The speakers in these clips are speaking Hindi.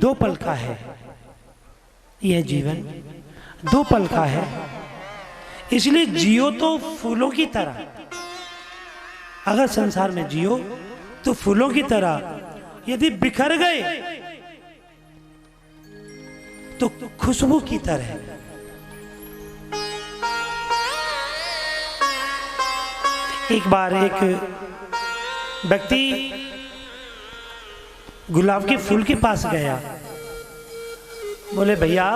दो पल का है, यह जीवन दो पल का है, इसलिए जियो तो फूलों की तरह। अगर संसार में जियो तो फूलों की तरह, यदि बिखर गए तो खुशबू की तरह। एक बार एक व्यक्ति गुलाब के फूल के पास गया। बोले भैया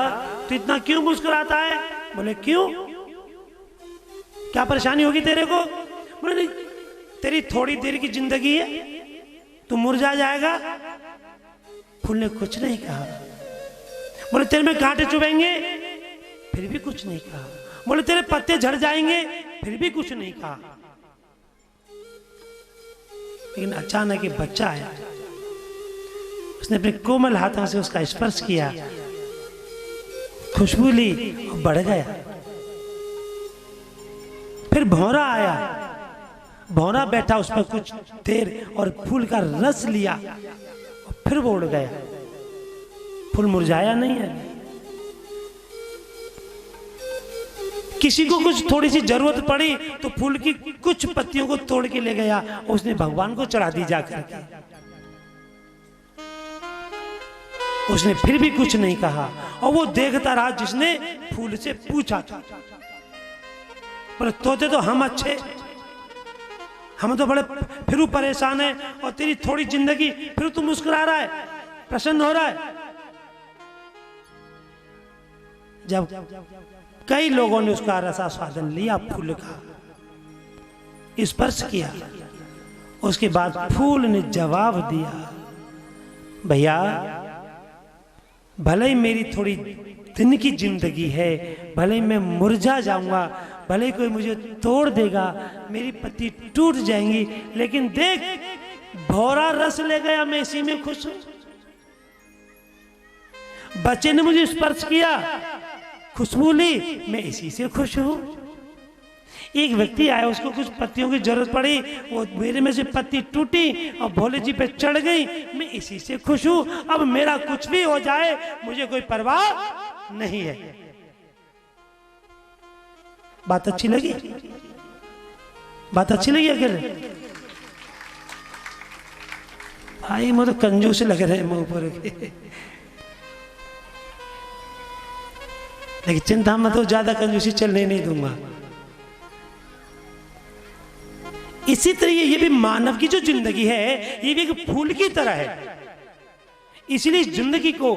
तू इतना क्यों मुस्कुराता है? बोले क्यों, क्या परेशानी होगी तेरे को? बोले नहीं, तेरी थोड़ी देर की जिंदगी है, तू मुरझा जाएगा। फूल ने कुछ नहीं कहा। बोले तेरे में कांटे चुभेंगे, फिर भी कुछ नहीं कहा। बोले तेरे पत्ते झड़ जाएंगे, फिर भी कुछ नहीं कहा। लेकिन अचानक एक बच्चा आया, उसने अपने कोमल हाथों से उसका स्पर्श किया, खुशबू ली और बढ़ गया। फिर भौरा आया, भौरा बैठा उस पर कुछ देर और फूल का रस लिया और फिर वो उड़ गया। फूल मुरझाया नहीं है। किसी को कुछ थोड़ी सी जरूरत पड़ी तो फूल की कुछ पत्तियों को तोड़ के ले गया और उसने भगवान को चढ़ा दी जाकर के। उसने फिर भी कुछ नहीं कहा और वो देखता रहा जिसने फूल से पूछा था। बोले तोते तो हम अच्छे, हम तो बड़े फिर परेशान है और तेरी थोड़ी जिंदगी, फिर तू मुस्कुरा रहा है, प्रसन्न हो रहा है। जब कई लोगों ने उसका रसास्वादन लिया, फूल का स्पर्श किया, उसके बाद फूल ने जवाब दिया, भैया भले ही मेरी थोड़ी दिन की जिंदगी है, भले ही मैं मुरझा जाऊंगा, भले ही कोई मुझे तोड़ देगा, मेरी पत्ती टूट जाएंगी, लेकिन देख भौरा रस ले गया, मैं इसी में खुश हूं। बच्चे ने मुझे स्पर्श किया, खुशबू ली, मैं इसी से खुश हूं। एक व्यक्ति आया, उसको कुछ पत्तियों की जरूरत पड़ी, वो मेरे में से पत्ती टूटी और भोले जी पे चढ़ गई, मैं इसी से खुश हूं। अब मेरा कुछ भी हो जाए मुझे कोई परवाह नहीं है। बात अच्छी लगी? बात अच्छी लगी? अकेले भाई मुझे तो कंजूस लग रहे हैं मुंह पर के। लेकिन चिंता मत हो, ज्यादा कंजूसी चलने नहीं दूंगा। इसी तरह ये भी मानव की जो जिंदगी है, ये भी एक फूल की तरह है। इसलिए जिंदगी को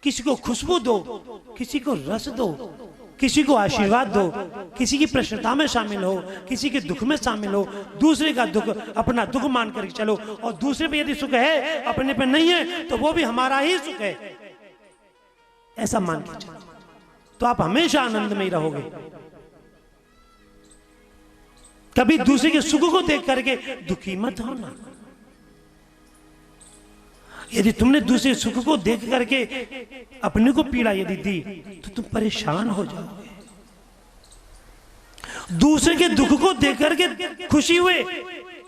किसी को खुशबू दो, किसी को रस दो, किसी को आशीर्वाद दो, किसी की प्रसन्नता में शामिल हो, किसी के दुख में शामिल हो, दूसरे का दुख अपना दुख मान करके चलो। और दूसरे पे यदि सुख है, अपने पे नहीं है, तो वो भी हमारा ही सुख है, ऐसा मान के चलो, तो आप हमेशा आनंद में ही रहोगे। कभी दूसरे के सुख को देख करके दुखी मत होना। यदि तुमने दूसरे सुख को देख करके अपने को पीड़ा यदि दी, तो तुम परेशान हो जाओगे। दूसरे के दुख को देख करके खुशी हुए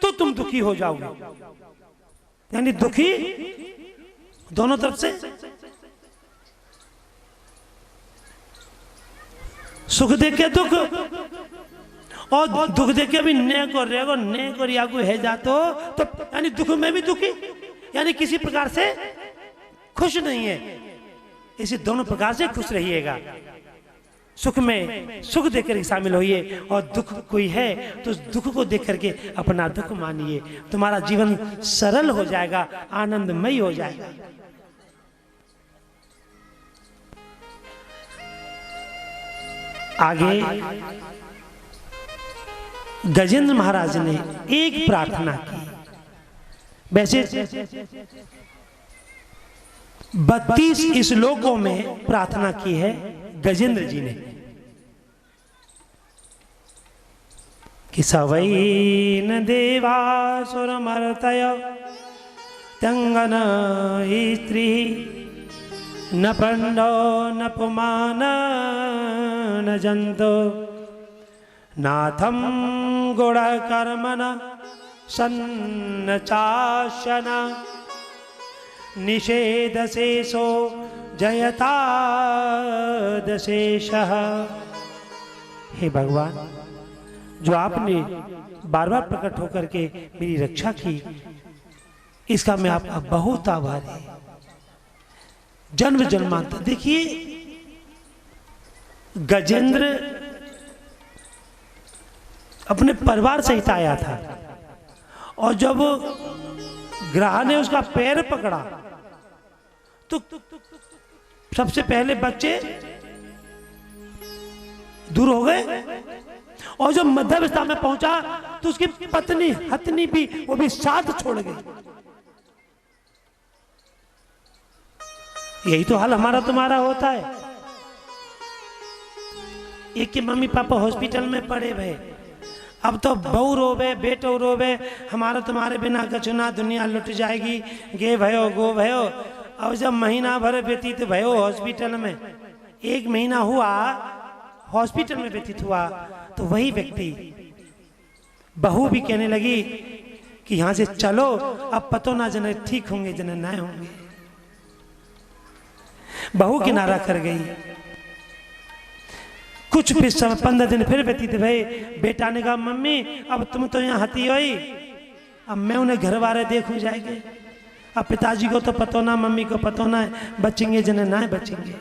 तो तुम दुखी हो जाओगे। यानी दुखी दोनों तरफ से। सुख देख के दुख और दुख देख के भी नेक और रेगो नेक और यागो है जातो, तो यानी दुख में भी दुखी, यानी किसी प्रकार से खुश नहीं है। इसी दोनों प्रकार से खुश रहिएगा। सुख में सुख देख कर शामिल होइए और दुख कोई है तो उस दुख को देख करके अपना दुख मानिए। तुम्हारा जीवन सरल हो जाएगा, आनंदमय हो जाएगा। आगे गजेंद्र महाराज ने एक प्रार्थना की। वैसे 32 श्लोकों में प्रार्थना की है गजेंद्र जी ने कि सवै न देवासुर मर्तय त्यंगन स्त्री न पंडो न पुमान न जंतो नाथम गुण कर्मण सन्न चाशन निषेधशेषो जयतादशेषः। हे भगवान, जो आपने बार बार प्रकट होकर के मेरी रक्षा की, इसका मैं आपका बहुत आभारी। जन्म जन्मांतर। देखिए, गजेंद्र अपने परिवार सहित आया था, और जब ग्रह ने उसका पैर पकड़ा तो सबसे पहले बच्चे दूर हो गए, और जब मध्यावस्था में पहुंचा तो उसकी पत्नी हथनी भी, वो भी साथ छोड़ गई। यही तो हाल हमारा तुम्हारा होता है। एक के मम्मी पापा हॉस्पिटल में पड़े भय, अब तो बहू रोवे, बेटो रोवे, हमारा तुम्हारे बिना कछुना, दुनिया लुट जाएगी, गे भयो गो भयो। अब जब महीना भर व्यतीत भयो हॉस्पिटल में, 1 महीना हुआ हॉस्पिटल में व्यतीत हुआ, तो वही व्यक्ति बहू भी कहने लगी कि यहां से चलो, अब पतो ना जने ठीक होंगे जने ना होंगे। बहू किनारा कर गई। कुछ भी समय 15 दिन फिर व्यतीत भई। बेटा ने कहा, मम्मी अब तुम तो यहाँ हती होई, अब मैं उन्हें घर वाले देखूं जाएंगे। अब पिताजी को तो पतो ना, मम्मी को पतो ना है, बचेंगे जने ना है बचेंगे।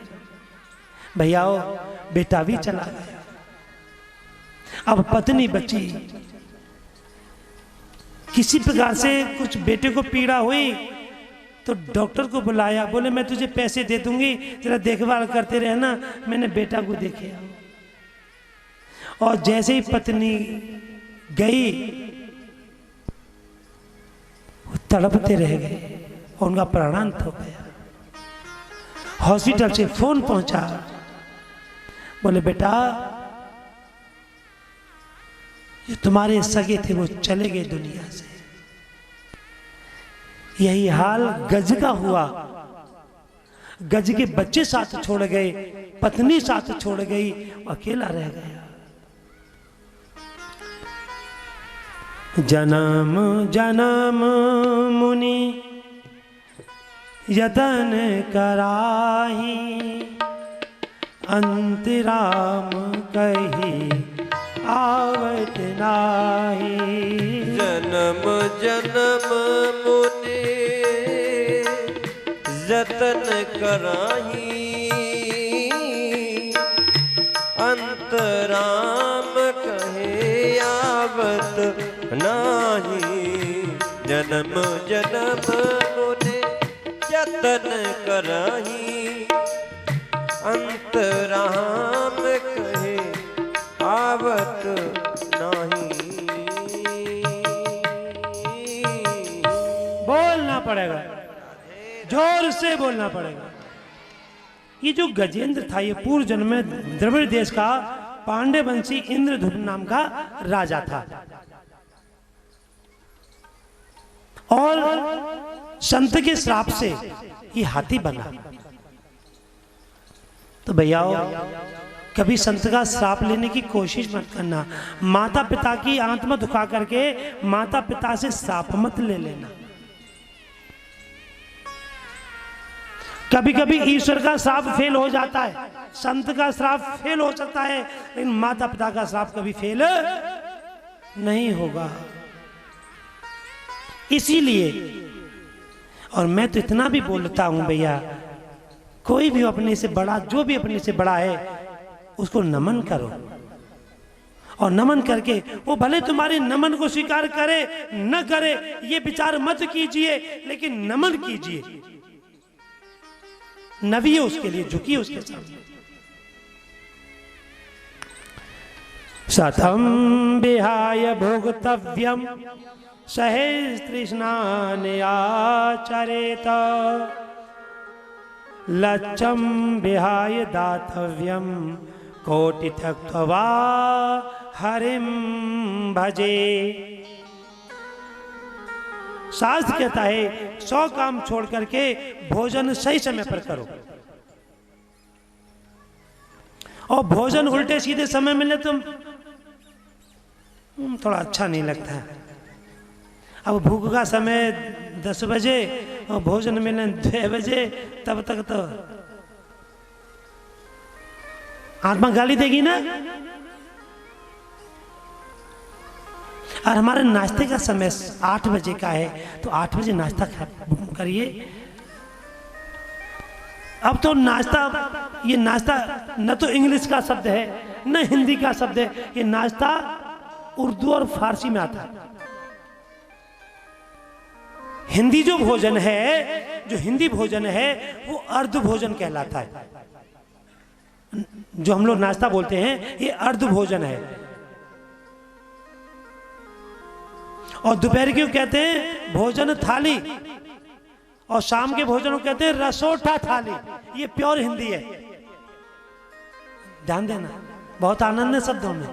भैया बेटा भी चला गया, अब पत्नी बची। किसी प्रकार से कुछ बेटे को पीड़ा हुई तो डॉक्टर को बुलाया, बोले मैं तुझे पैसे दे दूंगी, जरा देखभाल करते रहना, मैंने बेटा को देखे। और जैसे ही पत्नी गई, वो तड़पते रह गए और उनका प्राणांत हो गया। हॉस्पिटल से फोन पहुंचा, बोले बेटा ये तुम्हारे सगे थे, वो चले गए दुनिया से। यही हाल गज का हुआ। गज के बच्चे साथ छोड़ गए, पत्नी साथ छोड़ गई, अकेला रह गया। जन्म जन्म मुनि यतन कराही, अंतराम कही आवत नाही। जन्म जन्म मुनि जतन कराही, अंतराम कहे आवत नाही। जन्म जन्म मुनि जतन कराही, अंतराम कहे आवत नहीं। बोलना पड़ेगा, जोर से बोलना पड़ेगा। ये जो गजेंद्र था, ये पूर्व जन्म में द्रविड़ देश का पांडे वंशी इंद्रधुप नाम का राजा था, और संत के श्राप से ये हाथी बना। तो भैया कभी संत का श्राप लेने की कोशिश मत करना। माता पिता की आत्मा दुखा करके माता पिता से श्राप मत ले लेना। कभी कभी ईश्वर का श्राप फेल हो जाता है, संत का श्राप फेल हो सकता है, लेकिन माता पिता का श्राप कभी फेल नहीं होगा। इसीलिए, और मैं तो इतना भी बोलता हूं भैया, कोई भी अपने से बड़ा, जो भी अपने से बड़ा है, उसको नमन करो। और नमन करके वो भले तुम्हारे नमन को स्वीकार करे न करे, ये विचार मत कीजिए, लेकिन नमन कीजिए, नविए उसके लिए, झुकिए उसके सामने। सतम विहाय भोगतव्यम सहस्त्रस्नान आचरेत, लक्ष्यम विहाय दातव्यम कोटि त्यक्त्वा हरिम भजे। शास्त्र कहता है 100 काम छोड़ करके भोजन सही समय पर करो, और भोजन उल्टे सीधे समय मिले तो थोड़ा अच्छा नहीं लगता है। अब भूख का समय 10 बजे और भोजन मिले 2 बजे, तब तक तो आत्मा गाली देगी ना। और हमारे नाश्ते का समय 8 बजे का है, तो 8 बजे नाश्ता करिए। अब तो नाश्ता, ये नाश्ता न तो इंग्लिश का शब्द है न हिंदी का शब्द है, ये नाश्ता उर्दू और फारसी में आता है। हिंदी जो भोजन है, जो हिंदी भोजन है वो अर्ध भोजन कहलाता है। जो हम लोग नाश्ता बोलते हैं ये अर्ध भोजन है। और दोपहर क्यों कहते हैं भोजन थाली, और शाम के भोजन को कहते हैं रसोठा थाली। ये प्योर हिंदी है, ध्यान देना, बहुत आनंद है शब्दों में।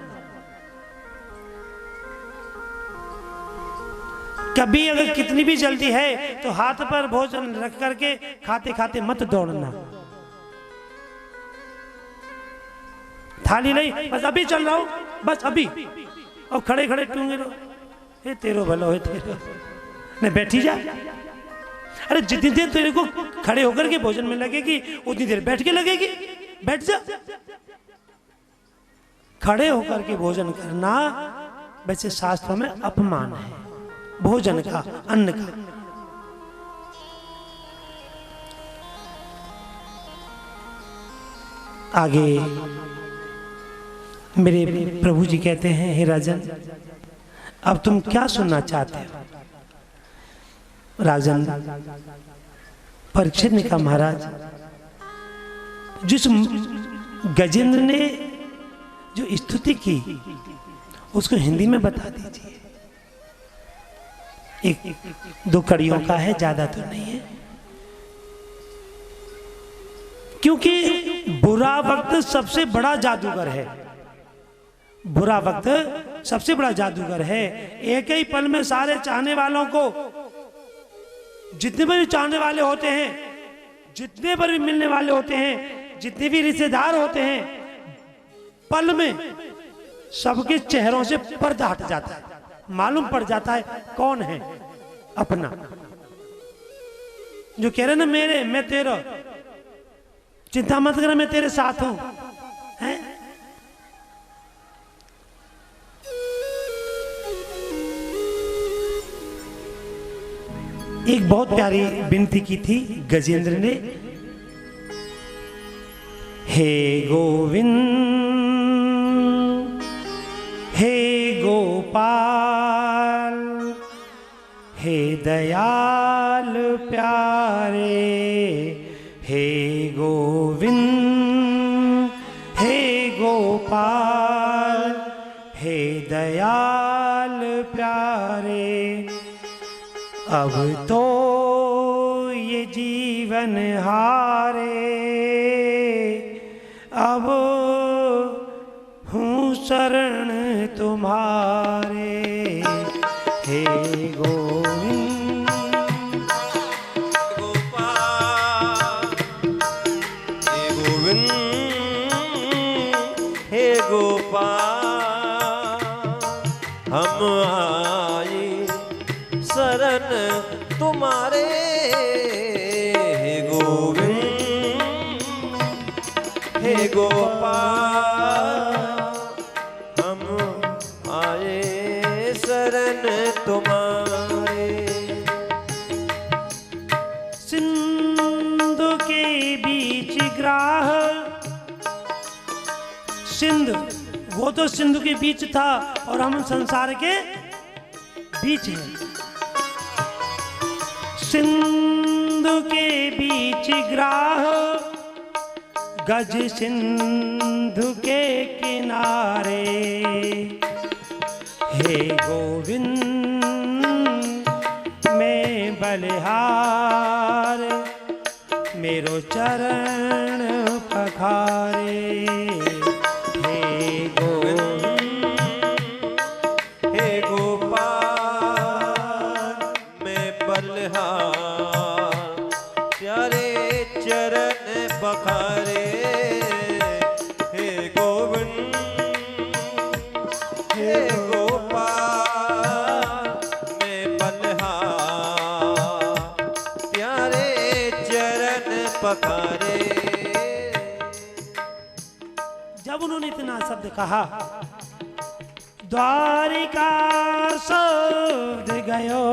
कभी अगर कितनी भी जल्दी है तो हाथ पर भोजन रख करके खाते खाते मत दौड़ना। थाली नहीं, बस अभी चल रहा हूं, बस अभी, और खड़े खड़े टूंगे रहो, हे तेरो भलो है तेरो, नहीं बैठी जा। अरे जितनी देर तेरे को खड़े होकर के भोजन में लगेगी उतनी देर बैठ के लगेगी, बैठ जा। खड़े होकर के भोजन करना वैसे शास्त्रों में अपमान है भोजन का, अन्न का। आगे मेरे प्रभु जी कहते हैं, हे राजन अब तुम क्या सुनना चाहते हो? राजन परीक्षित ने कहा, महाराज जिस गजेंद्र ने जो स्तुति की उसको हिंदी में बता दीजिए। 1-2 कड़ियों का है, ज्यादा तो नहीं है। क्योंकि बुरा वक्त सबसे बड़ा जादूगर है, बुरा वक्त सबसे बड़ा जादूगर है। एक ही पल में सारे चाहने वालों को, जितने भी चाहने वाले होते हैं, जितने पर भी मिलने वाले होते हैं, जितने भी रिश्तेदार होते हैं, पल में सबके चेहरों से पर्दा हट जाता है, मालूम पड़ जाता है कौन है अपना। जो कह रहे ना मेरे, मैं तेरा, चिंता मत कर, मैं तेरे साथ हूं, हैं? एक बहुत प्यारी विनती की थी गजेंद्र ने, हे गोविंद हे गोपाल हे दयाल प्यारे, हे गोविंद हे गोपाल हे दयाल प्यारे। अब तो ये जीवन हारे, अब हूँ शरण तुम्हारे, हे गोविंद गोपाल हे गोविंद हे गोपाल, हम आए शरण तुम्हारे, हे गोविंद हे गोपाल, हम आए शरण तुम्हारे। सिंधु के बीच ग्राह, सिंधु वो तो सिंधु के बीच था और हम संसार के बीच हैं। सिंधु के बीच ग्राह, गज सिंधु के किनारे, हे गोविंद मैं बलिहार, मेरो चरण पखारे, हे गोविंद हे गोपाल मैं बलिहार, प्यारे चरण पखारे, हे गोविंद हे गोपाल मैं बलिहार, पखारे। जब उन्होंने इतना शब्द कहा, द्वारिका शब्द गयो,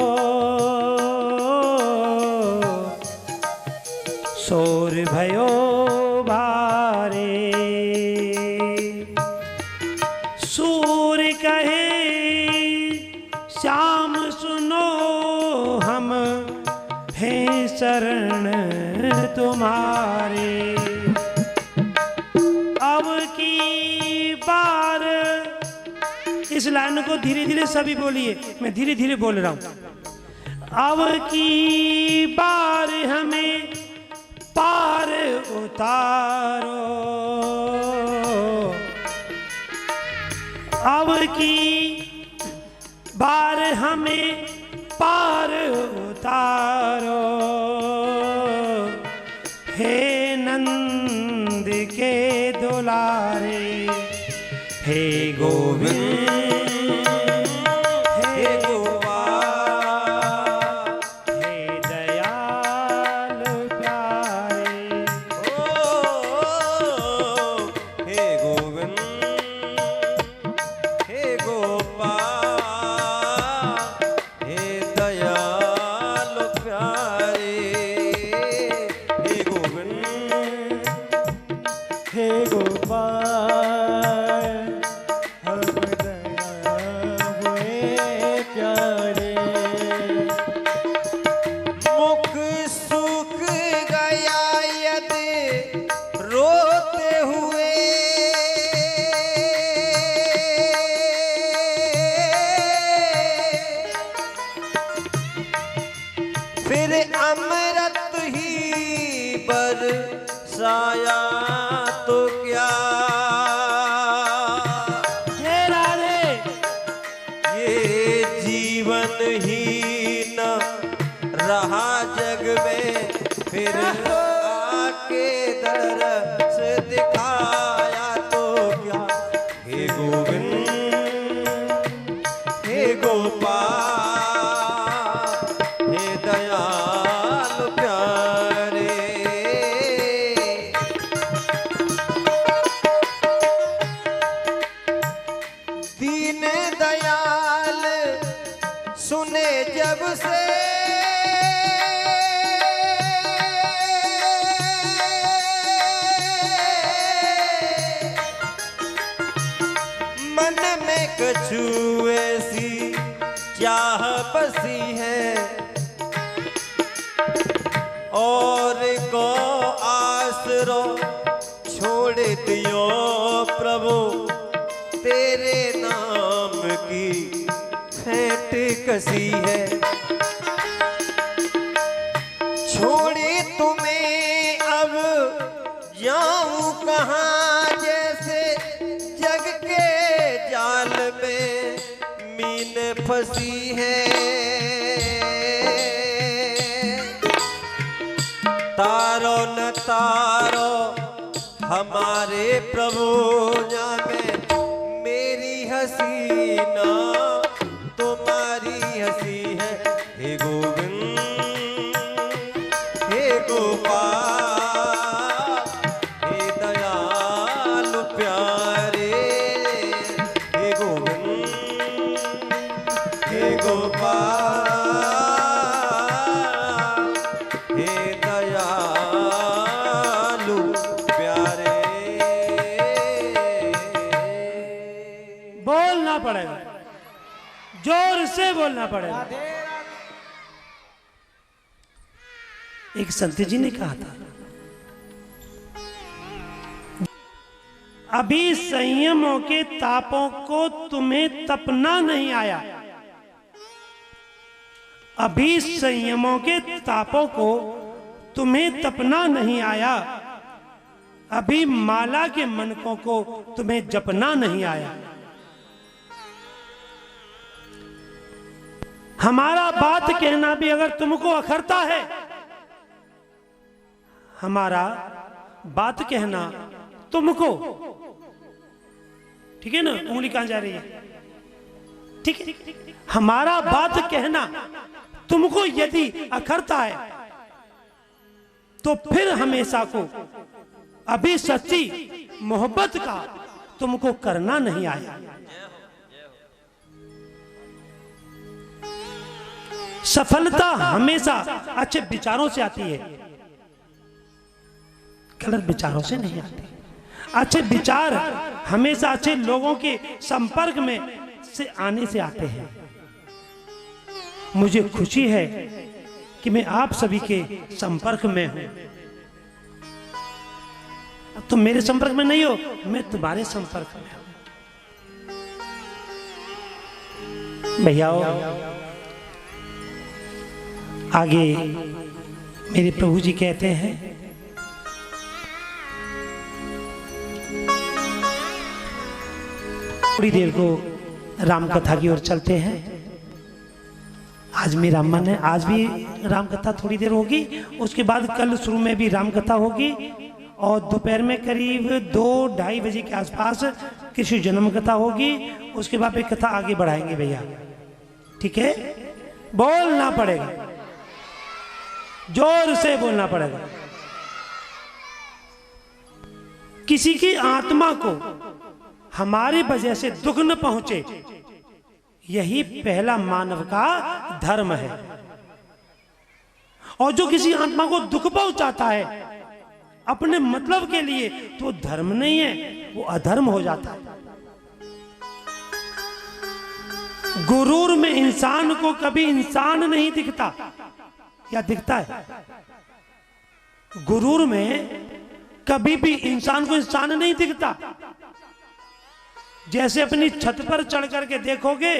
शोर भयो भारे। सूर कहे श्याम सुनो, हम हैं शरण तुम्हारे। अब की बार, इस लाइन को धीरे धीरे सभी बोलिए, मैं धीरे धीरे बोल रहा हूं। अब की बार हमें पार उतारो, अब की बार हमें पार उतारो। हे नंद के दुलारे, हे गोविंद, हे गोपाल, हे दयाल प्यारे। हे गोविंद, हे गोपाल, हे दयाल प्यारे। हे गोविंद, हे गोपाल, हम दया हुए प्यारे। मुख सूख गया यदि रोते हुए, फिर अमृत ही बरसाया तो क्या। हे राधे, ये जीवन ही न रहा जग में, फिर आके दरस दिखाया तो क्या। हे गोविंद, हे गोपाल, हे दयाल प्यारे। दीन दयाल सुने जब से, मन में कछु ऐसी चाह बसी है, और को आसरो छोड़ दियो प्रभु, तेरे नाम की फेंट कसी है। छोड़े तुम्हें अब जाऊं कहाँ, जैसे जग के जाल में मीन फंसी है। तारो न तारो हमारे प्रभु जाने, मेरी हसीना तुम्हारी हंसी है। हे गोविंद, हे गोपाल, हे दयाल प्यारे। हे गोविंद, हे गोपाल, हे दयालु प्यारे। बोलना पड़ेगा, जोर से बोलना पड़ेगा। एक संत जी ने कहा था, अभी संयमों के तापों को तुम्हें तपना नहीं आया। अभी संयमों के तापों को तुम्हें तपना नहीं आया। अभी माला के मनकों को तुम्हें जपना नहीं आया। हमारा बात कहना भी अगर तुमको अखरता है, हमारा बात कहना तुमको, ठीक है ना, उंगली कहां जा रही है, ठीक है, हमारा बात कहना तुमको यदि अखरता है तो फिर हमेशा को अभी सच्ची मोहब्बत का तुमको करना नहीं आया। सफलता हमेशा अच्छे विचारों से आती है, गलत विचारों से नहीं आती। अच्छे विचार हमेशा अच्छे लोगों के संपर्क में से आने से आते हैं। मुझे खुशी है कि मैं आप सभी के संपर्क में हूं। अब तुम मेरे संपर्क में नहीं हो, मैं तुम्हारे संपर्क में हूं। भैया आगे मेरे प्रभु जी कहते हैं, थोड़ी देर को राम कथा की ओर चलते हैं। आज मेरा मन है, आज भी राम कथा थोड़ी देर होगी, उसके बाद कल शुरू में भी राम कथा होगी, और दोपहर में करीब 2-2:30 बजे के आसपास कृष्ण जन्म कथा होगी। उसके बाद भी कथा आगे बढ़ाएंगे भैया, ठीक है? बोलना पड़ेगा, जोर से बोलना पड़ेगा। किसी की आत्मा को हमारी वजह से दुख न पहुंचे, यही पहला मानव का धर्म है। और जो किसी आत्मा को दुख पहुंचाता है अपने मतलब के लिए, तो धर्म नहीं है, वो अधर्म हो जाता है। गुरूर में इंसान को कभी इंसान नहीं दिखता, या दिखता है? गुरूर में कभी भी इंसान को इंसान नहीं दिखता। जैसे अपनी छत पर चढ़ करके देखोगे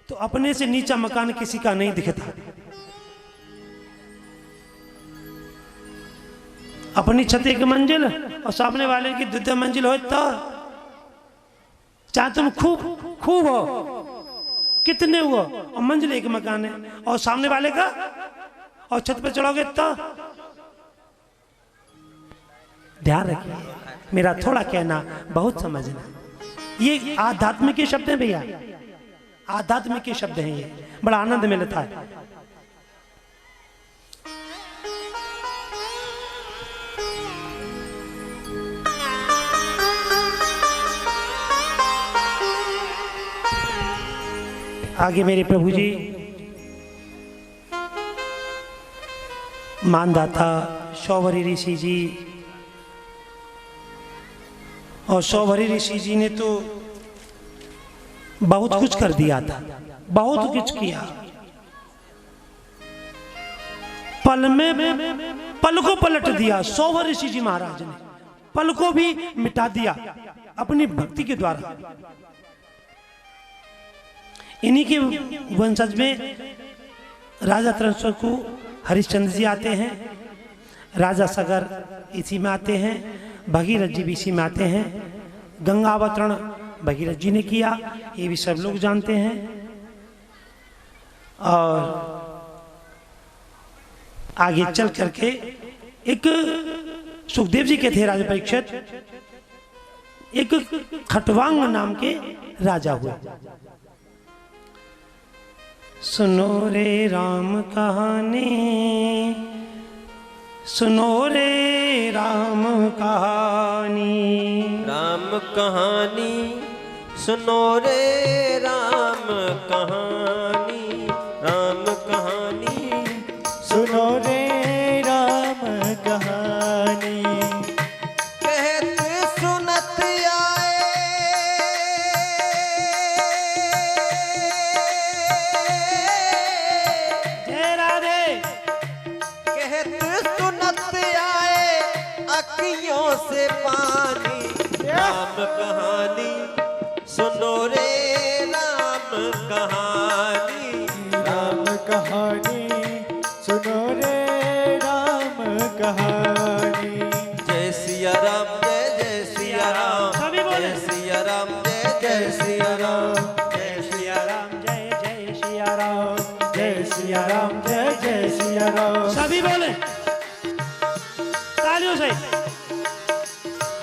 तो अपने से नीचा मकान किसी का नहीं दिखता। अपनी छत 1 मंजिल और सामने वाले की 2 मंजिल हो, तो चाहे तुम खूब हो, कितने हुआ, और मंजिल 1 मकान है, और सामने वाले का, और छत पे चढ़ोगे तो। ध्यान रखिए, मेरा थोड़ा कहना बहुत समझना। ये आध्यात्मिक के शब्द हैं भैया, आध्यात्मिक के शब्द हैं, ये बड़ा आनंद मिलता है। आगे मेरे प्रभु जी मानदाता शौवरी ऋषि जी, और शौवरी ऋषि जी ने तो बहुत कुछ कर दिया था, बहुत कुछ किया। पल में पल को पलट दिया शौवरी ऋषि जी महाराज ने, पल को भी मिटा दिया अपनी भक्ति के द्वारा। इन्हीं के वंशज में राजा त्रंसकु हरिश्चंद्र जी आते हैं, राजा सगर इसी में आते हैं, भगीरथ जी भी इसी में आते हैं। गंगा अवतरण भगीरथ जी ने किया, ये भी सब लोग जानते हैं। और आगे चल करके एक सुखदेव जी के थे राजा परीक्षित, एक खटवांग नाम के राजा हुए। सुनो रे राम कहानी, सुनो रे राम कहानी, राम कहानी सुनो रे राम कहानी, राम कहानी सुनो रे राम कहानी। कहत सुनत आए, जय राधे। कहत सुनत आए अखियों से पानी, राम कहानी सुनो रे राम कहानी, राम कहानी सुनो रे राम कहानी। जय सिया राम, जय सिया राम, सभी बोले। जय सिया राम, जय सिया राम, जय सिया राम, जय सिया राम, जय सिया राम, जय सिया राम। सभी बोले तालियों से।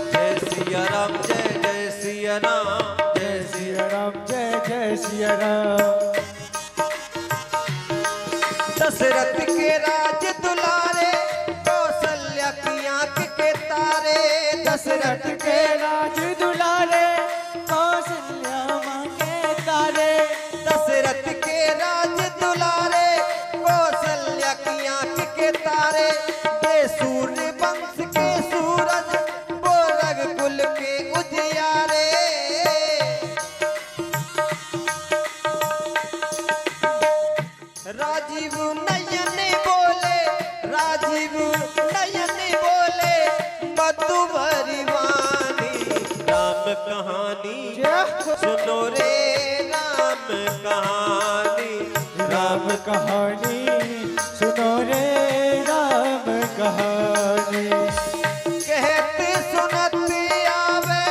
जय सिया राम, जय सिया राम, जय सिया राम, जय सिया राम। दशरथ के राज दुलारे, दशरथ के राज दुलारे कौशल्या माँ के तारे। दशरथ के राज दुलारे कौशल्या की आंख के तारे। ये सूर्य वंश के सूरज वो रघुकुल के उजियारे। राजीव नयन बोले, राजीव नयन बोले, मधुबरी वाणी। राम कहानी सुनो रे, राम कहानी। राम कहानी सुनो रे, राम कहानी। कहते सुनत आवे,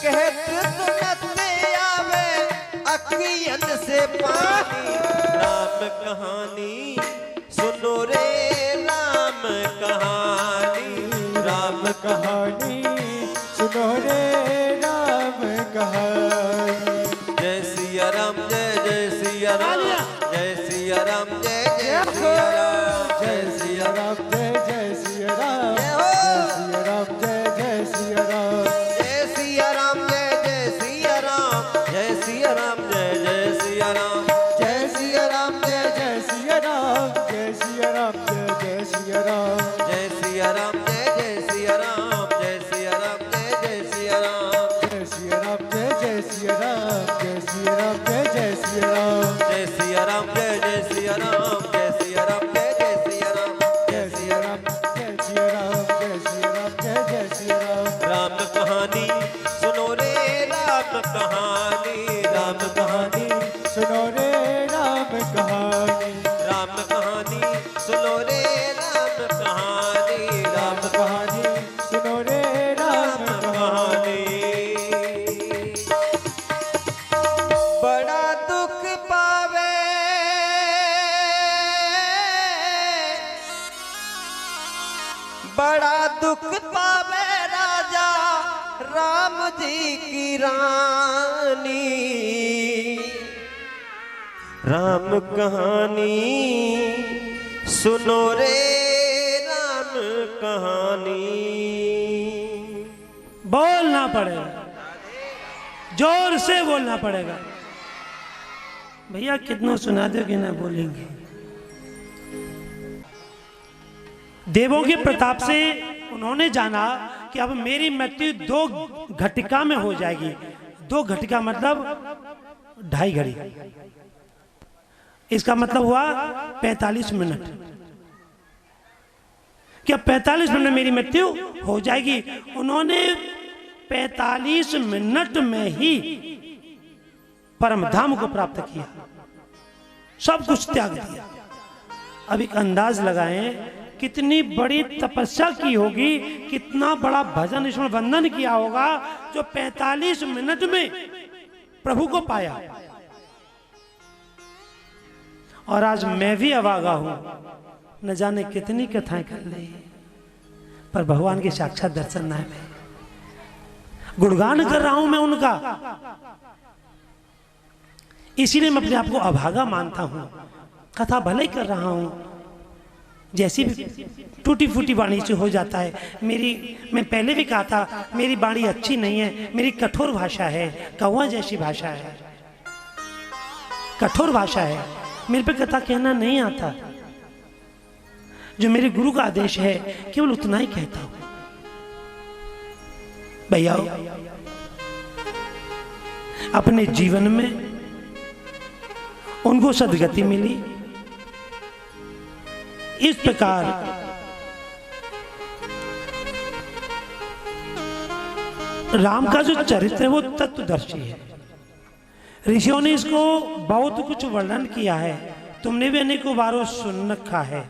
कहते सुनत आवे, अखियन से पानी। राम कहानी सुनो रे, राम कहानी। राम कहानी सुनो रे, राम कहानी। जय सिया राम, जय जय सिया राम, जय सिया राम, जय जय सिया राम, जय सिया राम, जय जय सिया राम, जय हो। जय सिया राम, जय जय सिया राम। जय सिया राम, जय जय सिया राम, जय सिया राम, जय जय सिया राम। जय सिया राम, जय सिया राम, जय सिया राम, जय सिया राम, जय सिया राम, जय सिया राम, जय सिया राम, जय सिया राम, जय जय सिया राम। जय सिया राम, जय जय सिया राम, जय सिया राम, जय जय सिया राम। जय सिया राम, जय जय सिया राम, जय सिया राम, जय जय सिया राम। जय सिया राम, जय जय सिया राम। राम कहानी सुनो रे, राम कहानी। राम कहानी सुनो रे, राम कहानी। राम कहानी सुनो रे, राम कहानी। राम कहानी सुनो रे, राम कहानी। बड़ा दुख पावे, बड़ा दुख पावे राजा राम जी की रानी। राम कहानी सुनो रे, राम कहानी। बोलना पड़ेगा, जोर से बोलना पड़ेगा। भैया कितना सुना दो कि ना बोलेंगे। देवों के प्रताप से उन्होंने जाना कि अब मेरी मृत्यु 2 घटिका में हो जाएगी। 2 घटिका मतलब 2.5 घड़ी। इसका मतलब हुआ 45 मिनट। क्या 45 मिनट में मेरी मृत्यु हो जाएगी? उन्होंने 45 मिनट में ही परम धाम को प्राप्त किया, सब कुछ त्याग दिया। अब एक अंदाज लगाएं कितनी बड़ी तपस्या की होगी, कितना बड़ा भजन ईश्वर वंदन किया होगा जो 45 मिनट में प्रभु को पाया। और आज मैं भी अभागा हूं, न जाने कितनी कथाएं कर ली, पर भगवान के साक्षात दर्शन न है। गुणगान कर रहा हूं मैं उनका, इसीलिए मैं अपने आप को अभागा मानता हूं। कथा भले ही कर रहा हूं, जैसी भी टूटी फूटी वाणी से हो जाता है। मैं पहले भी कहा था मेरी वाणी अच्छी नहीं है, मेरी कठोर भाषा है, कौवा जैसी भाषा है, कठोर भाषा है। मेरे पे कथा कहना नहीं आता। जो मेरे गुरु का आदेश है केवल उतना ही कहता हूं। भैया अपने जीवन में उनको सदगति मिली। इस प्रकार राम का जो चरित्र है वो तत्वदर्शी है। ऋषियों ने इसको बहुत कुछ वर्णन किया है, तुमने भी अनेकों बारों सुन रखा है।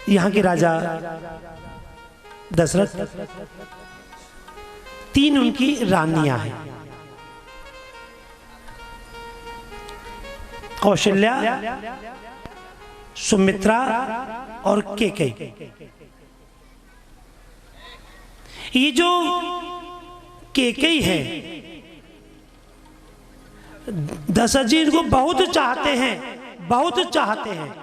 यहाँ के राजा दशरथ, 3 उनकी रानियां हैं, कौशल्या, सुमित्रा और केकई। ये जो केकई है दशरथ जी इनको बहुत चाहते हैं, बहुत चाहते हैं,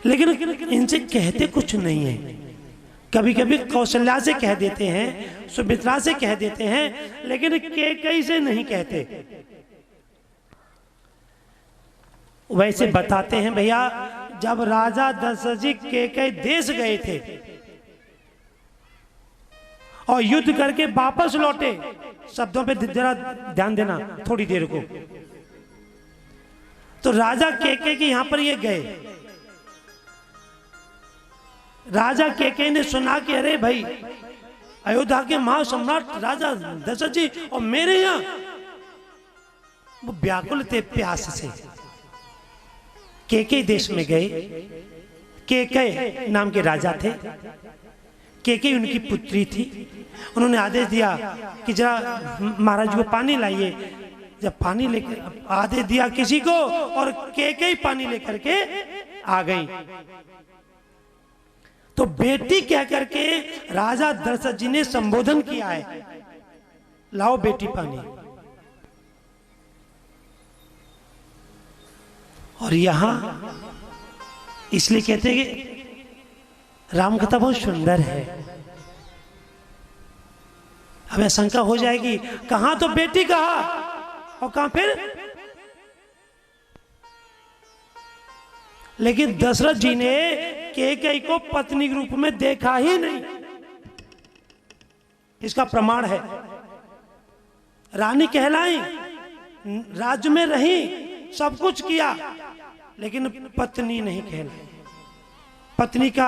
लेकिन इनसे कहते कुछ नहीं है। कभी कभी कौशल्या से कह देते हैं, सुमित्रा से कह देते हैं, लेकिन कैकेयी से नहीं कहते। वैसे बताते हैं भैया, जब राजा दशरथ जी कैकेयी देश गए थे और युद्ध करके वापस लौटे, शब्दों पे जरा ध्यान देना थोड़ी देर को, तो राजा कैकेयी के यहां पर ये गए। राजा कैकेयी ने सुना कि अरे भाई अयोध्या के महासम्राट राजा दशरथ जी और मेरे यहां, वो व्याकुल थे प्यास से। कैकेयी देश में गए। कैकेयी नाम के राजा थे। कैकेयी उनकी पुत्री थी। उन्होंने आदेश दिया कि जरा महाराज को पानी लाइए। जब पानी लेकर आदेश दिया किसी को, और कैकेयी पानी लेकर के आ गई, तो बेटी कह करके राजा दशरथ जी ने संबोधन किया है, लाओ बेटी पानी। और यहां इसलिए कहते हैं कि राम कथा बहुत सुंदर है। हमें शंका हो जाएगी, कहां तो बेटी कहा और कहां फिर, लेकिन दशरथ जी ने कैकेयी को पत्नी के रूप में देखा ही नहीं। इसका प्रमाण है, रानी कहलाई, राज्य में रही, सब कुछ किया, लेकिन पत्नी नहीं कहलाई। पत्नी का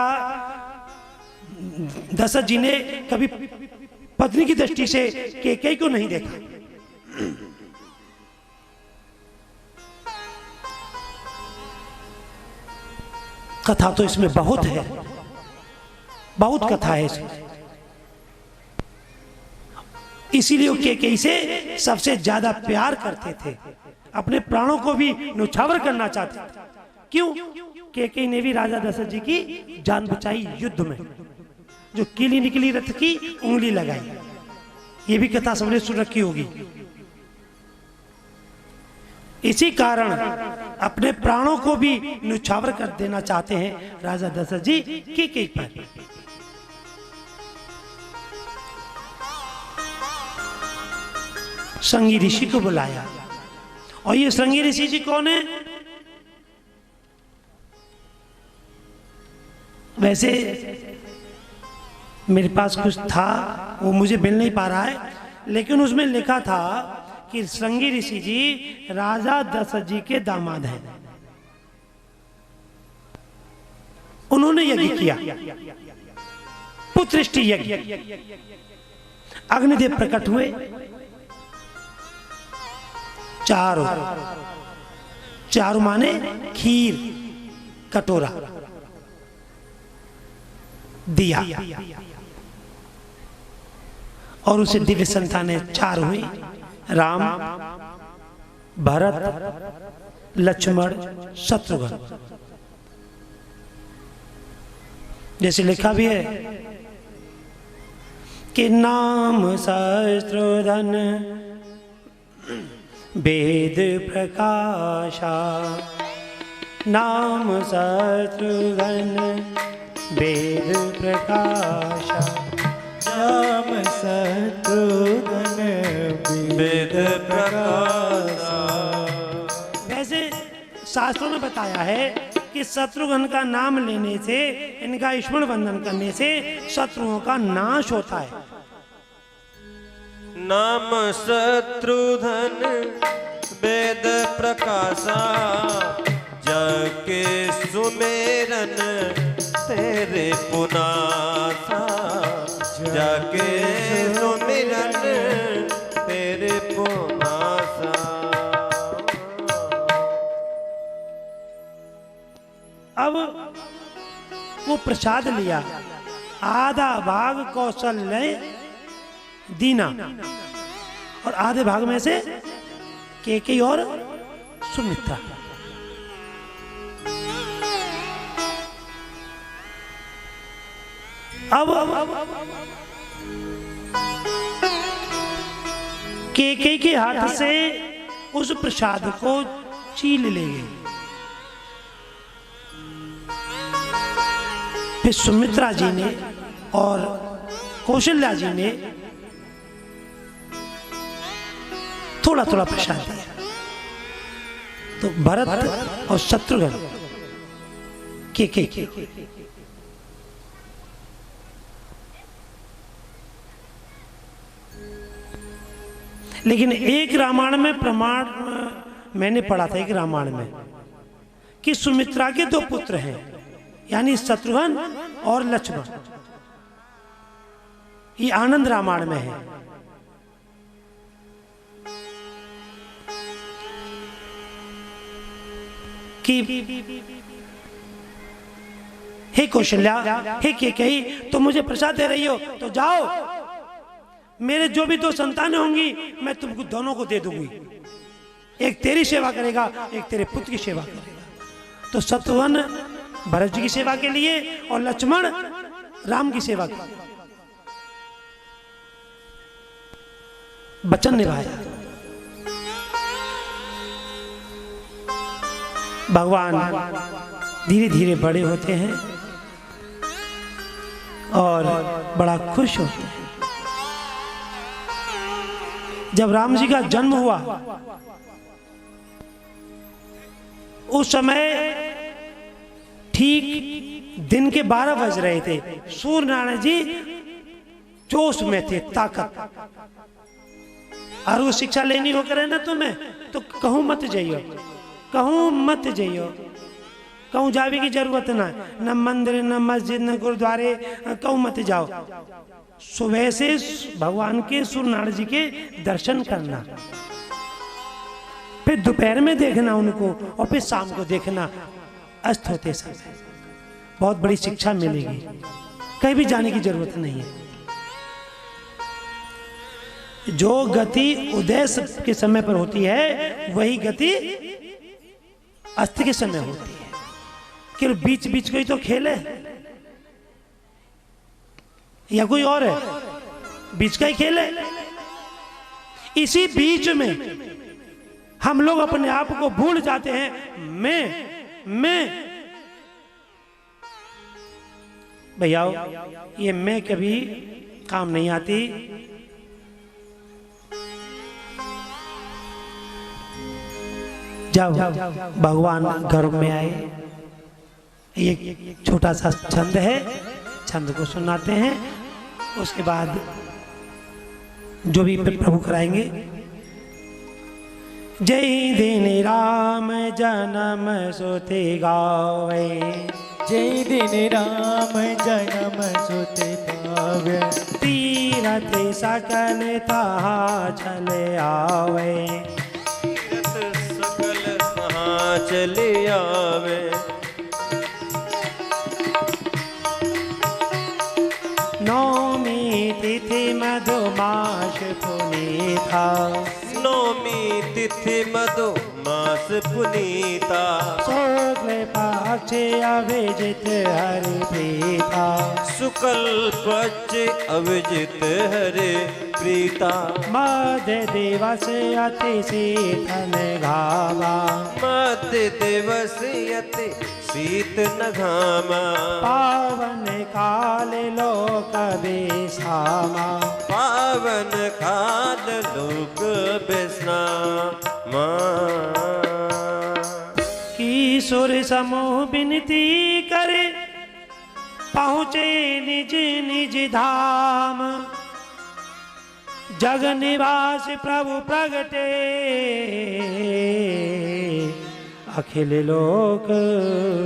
दशरथ जी ने कभी पत्नी की दृष्टि से कैकेयी को नहीं देखा। कथा तो इसमें बहुत है, बहुत कथा है इसमें। इसीलिए वो कैकेयी से सबसे ज्यादा प्यार करते थे, अपने प्राणों को भी न्यौछावर करना चाहते थे। क्यों? कैकेयी ने भी राजा दशरथ जी की जान बचाई युद्ध में, जो कीली निकली रथ की उंगली लगाई। ये भी कथा सबने सुन रखी होगी। इसी कारण अपने प्राणों को भी न्यौछावर कर देना चाहते हैं राजा दशरथ जी कैकेयी पर। श्रृंगी ऋषि को बुलाया, और ये श्रृंगी ऋषि जी कौन है? वैसे मेरे पास कुछ था, वो मुझे मिल नहीं पा रहा है, लेकिन उसमें लिखा था कि श्रृंगी ऋषि जी राजा दशरथ जी के दामाद हैं। उन्होंने यज्ञ किया, पुत्रष्टि यज्ञ। अग्निदेव प्रकट हुए, चारों माने खीर, कटोरा दिया, और उसे दिव्य संतानें 4 हुई, राम, भरत, लक्ष्मण, शत्रुघ्न। जैसे लिखा भी है कि नाम शत्रुघ्न वेद प्रकाशा, नाम शत्रुघ्न वेद प्रकाशा, नाम शत्रुघ्न वेद प्रकाशा। वैसे शास्त्रों में बताया है कि शत्रुघ्न का नाम लेने से, इनका स्मरण वंदन करने से शत्रुओं का नाश होता है। नाम शत्रुघ्न वेद प्रकाशा, जाके सुमेरन तेरे पुनासा, जाके सुमिरन तेरे पुनासा। अब वो प्रसाद लिया, आधा भाग कौशल्य दीना, और आधे भाग में से कैकेयी और सुमित्रा। अब केकई के हाथ से उस प्रसाद को छीन ले गए। फिर सुमित्रा जी ने और कौशल्या जी ने थोड़ा थोड़ा प्रसाद दिया। तो भरत और शत्रुघ्न के लेकिन एक रामायण में प्रमाण मैंने पढ़ा था, एक रामायण में, कि सुमित्रा के दो पुत्र हैं, यानी शत्रुघ्न और लक्ष्मण। ये आनंद रामायण में है। कि हे कौशल्या, हे केकई, तुम मुझे प्रसाद दे रही हो तो जाओ, मेरे जो भी दो संतानें होंगी मैं तुमको दोनों को दे दूंगी। एक तेरी सेवा करेगा, एक तेरे पुत्र की सेवा करेगा। तो शत्रुघ्न भरत जी की सेवा के लिए और लक्ष्मण राम की सेवा के लिए वचन निभाया। भगवान धीरे धीरे बड़े होते हैं और बड़ा खुश होते हैं। जब राम जी का जन्म हुआ उस समय ठीक दिन के 12 बज रहे थे। सूर्य नारायण जी जोश में थे, ताकत। और वो शिक्षा लेनी होकर है ना तुम्हें, तो कहूं मत जाइयो, कहूं मत जाइयो, कहूं जावे की जरूरत ना, न मंदिर न मस्जिद न गुरुद्वारे, कहूं मत जाओ। सुबह से भगवान के सूर्य नारायण जी के दर्शन करना, फिर दोपहर में देखना उनको, और फिर शाम को देखना अस्त होते समय। बहुत बड़ी शिक्षा मिलेगी, कहीं भी जाने की जरूरत नहीं है। जो गति उदय के समय पर होती है वही गति अस्त के समय होती है। कि बीच बीच कोई तो खेल है या कोई और है, बीच का ही खेल है। इसी बीच में हम लोग अपने आप को भूल जाते हैं। मैं भैया, ये मैं कभी काम नहीं आती। जब भगवान गर्भ में आए, एक छोटा सा छंद है, छंद को सुनाते हैं, उसके बाद जो भी प्रभु कराएंगे। जय दिन राम जन्म सुते गावे, जय दिन राम जन्म सुते गावे, तीरथ सकल तहा चले आवे, सकल तहा चले आवे। नौमी तिथि मधुमास पुनीता, नौमी तिथि मधुमास पुनीता, शुक्ल पक्ष अभिजित हरि प्रीता, शुक्ल पक्ष अभिजित हरि प्रीता, मध्य दिवस अति शीतल घामा, मध्य दिवस अति शीत न घामा, पावन काल लोक विश्रामा, पावन काल लोक विश्रामा। किशोर समूह विनती करे, पहुँचे निज निज धाम, जग निवास प्रभु प्रगटे, अखिल लोक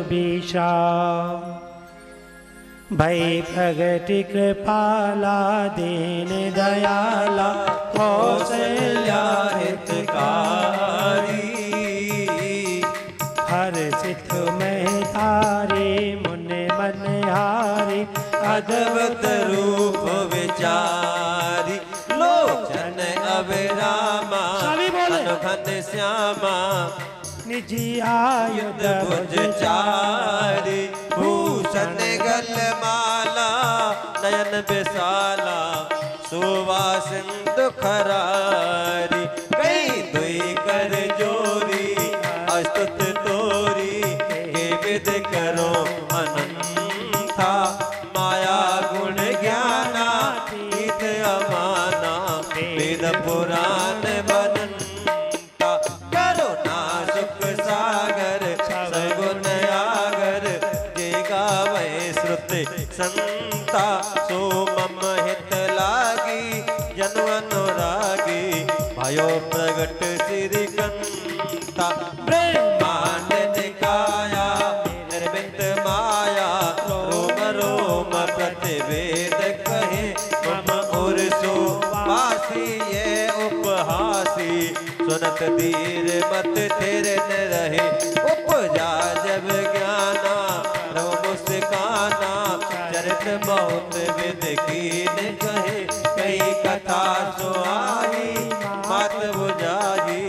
विश्राम। भय प्रगट कृपाला दीन दयाला, कौशल्या हितकारी, हर्षित में तारे मुन मनहारी, अद्भुत रूप विचारी, लोचन अभिरामा, सभी बोले। घन श्यामा, निजी आयुध भुज चारी, भूषण गल माला, नयन विशाला, सुवा सिंधु खरारी कई दुई कर जोरी अस्तुत तोरी के विद करो अनंता माया गुण ज्ञाना ईद अमाना वेद पुराण बनंता करुणा सुख सागर सगुण आगर जे गावे श्रुति संता सो मम हित लागी जनु अनुरागी भयो प्रगट श्री कंता ब्रह्मांड निकाया निर्मित माया रोम रोम प्रतिवेद कहे मम और सो वासी ये उपहासी सुनत धीर मत तेरे न रहे उपजा जब ज्ञाना रो मुस्काना चरित बहुत विद कीन कहे कई कथा सुहाई मात बुझाई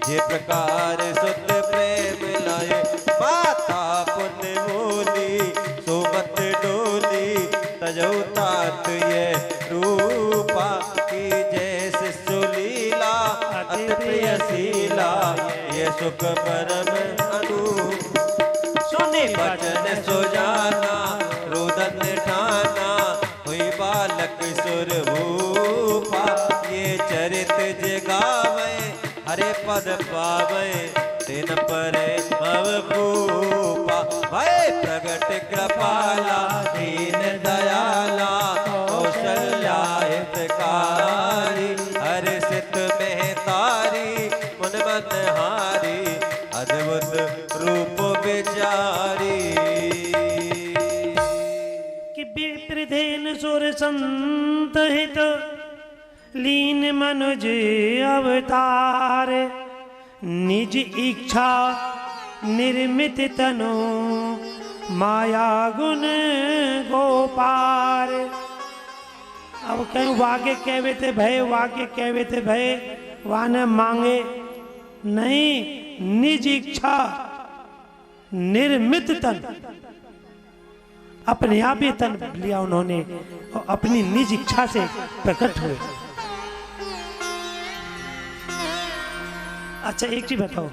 जे प्रकार सुत प्रेम लाए माता पुण्य बोली सोमत डोली तजौ तात ये रूपा की जैसे सुलीला अति प्रिय शीला ये सुख परम अनूप सुने बचन सुजाना रोदन ठाना हुई बालक सुर भूपा ये चरित जगावे हरे पद पावे तिन परे भव भूपा भय प्रगट कृपाला दीन दयाला कौशल्या हितकारी हर सित में तारी मन मन हारी अद्भुत रूप विचारी कि विप्रधेन सुर संत हित लीन मनुज अवतार निज इच्छा निर्मित तनु माया गुण गोपार। अब कहीं वागे कहवे थे भय वागे कहवे थे भय वाने मांगे नहीं निज इच्छा निर्मित तन अपने आप ही तन लिया उन्होंने और अपनी निज इच्छा से प्रकट हुए। अच्छा एक चीज बताओ